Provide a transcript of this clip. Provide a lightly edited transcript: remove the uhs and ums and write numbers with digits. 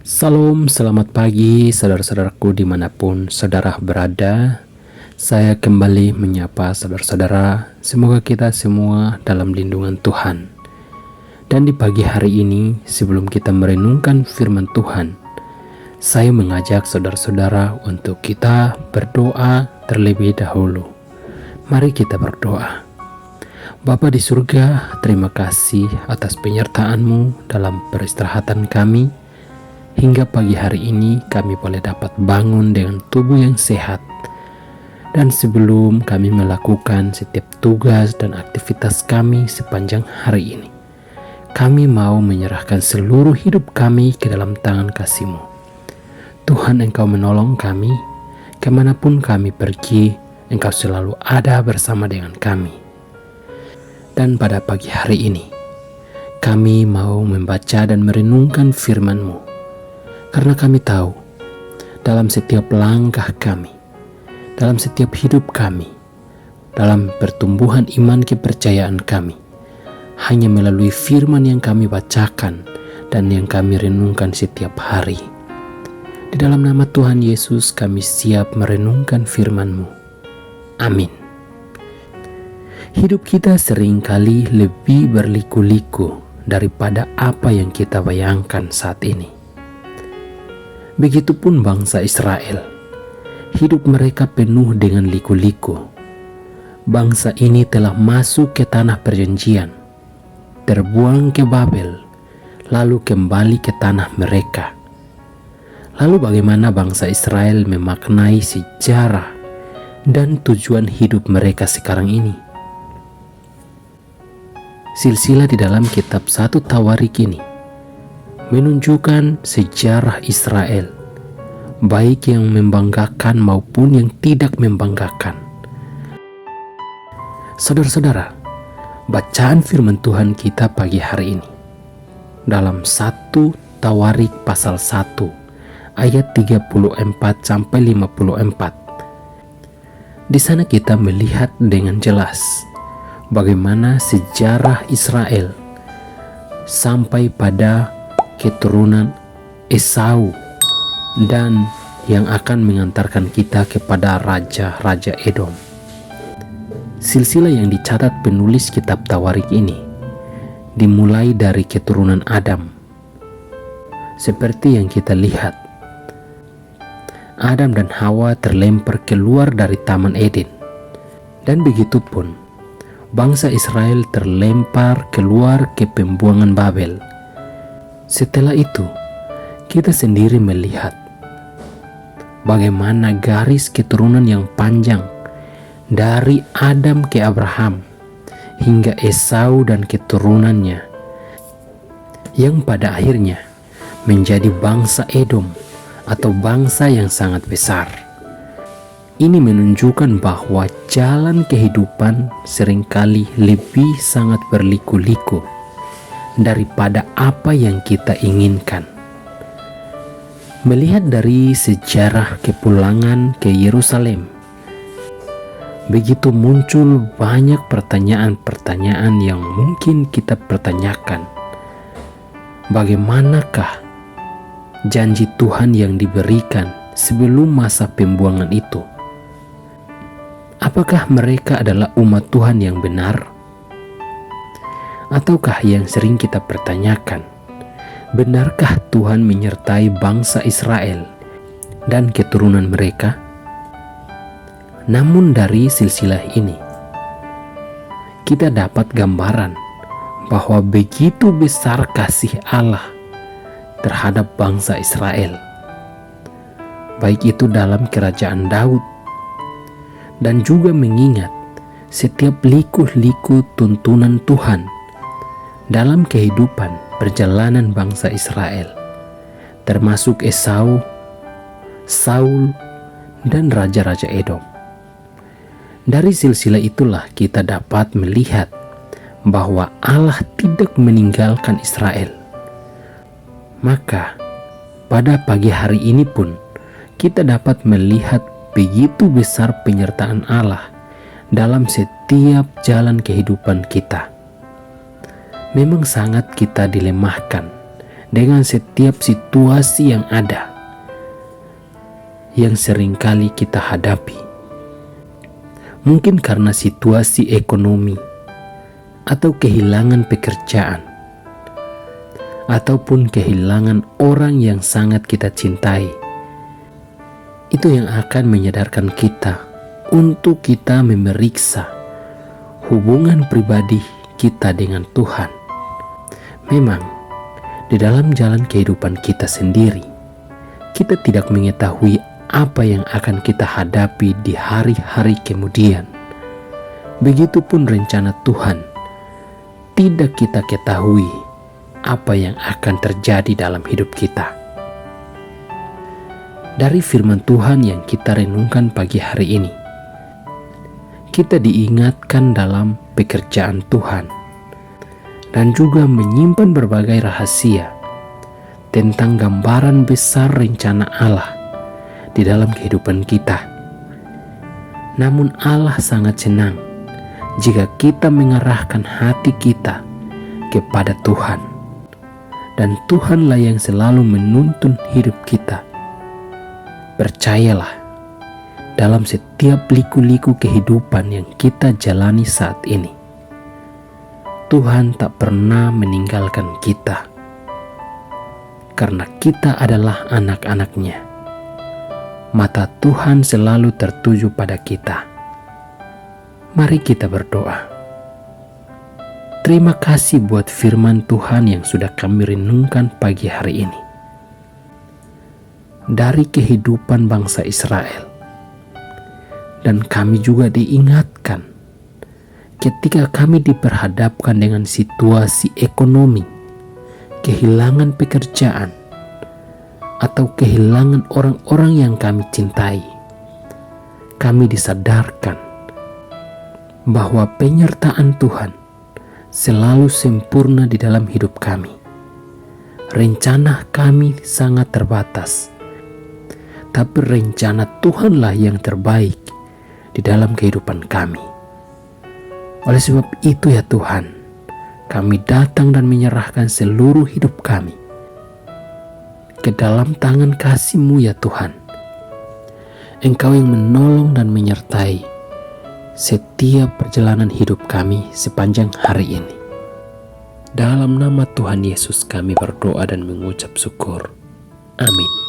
Salam, selamat pagi saudara-saudaraku dimanapun saudara berada. Saya kembali menyapa saudara-saudara. Semoga kita semua dalam lindungan Tuhan. Dan di pagi hari ini, sebelum kita merenungkan firman Tuhan, saya mengajak saudara-saudara untuk kita berdoa terlebih dahulu. Mari kita berdoa. Bapa di surga, terima kasih atas penyertaan-Mu dalam peristirahatan kami. Hingga pagi hari ini kami boleh dapat bangun dengan tubuh yang sehat. Dan sebelum kami melakukan setiap tugas dan aktivitas kami sepanjang hari ini, kami mau menyerahkan seluruh hidup kami ke dalam tangan kasih-Mu. Tuhan, Engkau menolong kami, kemanapun kami pergi, Engkau selalu ada bersama dengan kami. Dan pada pagi hari ini, kami mau membaca dan merenungkan firman-Mu. Karena kami tahu, dalam setiap langkah kami, dalam setiap hidup kami, dalam pertumbuhan iman kepercayaan kami, hanya melalui firman yang kami bacakan dan yang kami renungkan setiap hari. Di dalam nama Tuhan Yesus kami siap merenungkan firman-Mu. Amin. Hidup kita seringkali lebih berliku-liku daripada apa yang kita bayangkan saat ini. Begitupun bangsa Israel, hidup mereka penuh dengan liku-liku. Bangsa ini telah masuk ke tanah perjanjian, terbuang ke Babel, lalu kembali ke tanah mereka. Lalu bagaimana bangsa Israel memaknai sejarah dan tujuan hidup mereka sekarang ini? Silsilah di dalam kitab 1 Tawarik ini menunjukkan sejarah Israel, baik yang membanggakan maupun yang tidak membanggakan. Saudara-saudara, bacaan firman Tuhan kita pagi hari ini dalam 1 Tawarik pasal 1 ayat 34 sampai 54. Di sana kita melihat dengan jelas bagaimana sejarah Israel sampai pada keturunan Esau dan yang akan mengantarkan kita kepada raja-raja Edom. Silsilah yang dicatat penulis kitab Tawarik ini dimulai dari keturunan Adam. Seperti yang kita lihat, Adam dan Hawa terlempar keluar dari Taman Eden. Dan begitupun bangsa Israel terlempar keluar ke pembuangan Babel. Setelah itu, kita sendiri melihat bagaimana garis keturunan yang panjang dari Adam ke Abraham hingga Esau dan keturunannya, yang pada akhirnya menjadi bangsa Edom atau bangsa yang sangat besar. Ini menunjukkan bahwa jalan kehidupan seringkali lebih sangat berliku-liku daripada apa yang kita inginkan. Melihat dari sejarah kepulangan ke Yerusalem, begitu muncul banyak pertanyaan-pertanyaan yang mungkin kita pertanyakan. Bagaimanakah janji Tuhan yang diberikan sebelum masa pembuangan itu? Apakah mereka adalah umat Tuhan yang benar? Ataukah yang sering kita pertanyakan, benarkah Tuhan menyertai bangsa Israel dan keturunan mereka? Namun dari silsilah ini, kita dapat gambaran bahwa begitu besar kasih Allah terhadap bangsa Israel, baik itu dalam kerajaan Daud, dan juga mengingat setiap liku-liku tuntunan Tuhan dalam kehidupan perjalanan bangsa Israel, termasuk Esau, Saul, dan raja-raja Edom. Dari silsilah itulah kita dapat melihat bahwa Allah tidak meninggalkan Israel. Maka pada pagi hari ini pun kita dapat melihat begitu besar penyertaan Allah dalam setiap jalan kehidupan kita. Memang sangat kita dilemahkan dengan setiap situasi yang ada, yang seringkali kita hadapi. Mungkin karena situasi ekonomi, atau kehilangan pekerjaan, ataupun kehilangan orang yang sangat kita cintai. Itu yang akan menyadarkan kita untuk kita memeriksa hubungan pribadi kita dengan Tuhan. Memang di dalam jalan kehidupan kita sendiri, kita tidak mengetahui apa yang akan kita hadapi di hari-hari kemudian. Begitupun rencana Tuhan, tidak kita ketahui apa yang akan terjadi dalam hidup kita. Dari firman Tuhan yang kita renungkan pagi hari ini, kita diingatkan dalam pekerjaan Tuhan dan juga menyimpan berbagai rahasia tentang gambaran besar rencana Allah di dalam kehidupan kita. Namun Allah sangat senang jika kita mengarahkan hati kita kepada Tuhan, dan Tuhanlah yang selalu menuntun hidup kita. Percayalah, dalam setiap liku-liku kehidupan yang kita jalani saat ini, Tuhan tak pernah meninggalkan kita, karena kita adalah anak-anak-Nya. Mata Tuhan selalu tertuju pada kita. Mari kita berdoa. Terima kasih buat firman Tuhan yang sudah kami renungkan pagi hari ini. Dari kehidupan bangsa Israel. Dan kami juga diingatkan ketika kami diperhadapkan dengan situasi ekonomi, kehilangan pekerjaan, atau kehilangan orang-orang yang kami cintai. Kami disadarkan bahwa penyertaan Tuhan selalu sempurna di dalam hidup kami. Rencana kami sangat terbatas, tapi rencana Tuhanlah yang terbaik di dalam kehidupan kami. Oleh sebab itu ya Tuhan, kami datang dan menyerahkan seluruh hidup kami ke dalam tangan kasih-Mu ya Tuhan. Engkau yang menolong dan menyertai setiap perjalanan hidup kami sepanjang hari ini. Dalam nama Tuhan Yesus kami berdoa dan mengucap syukur. Amin.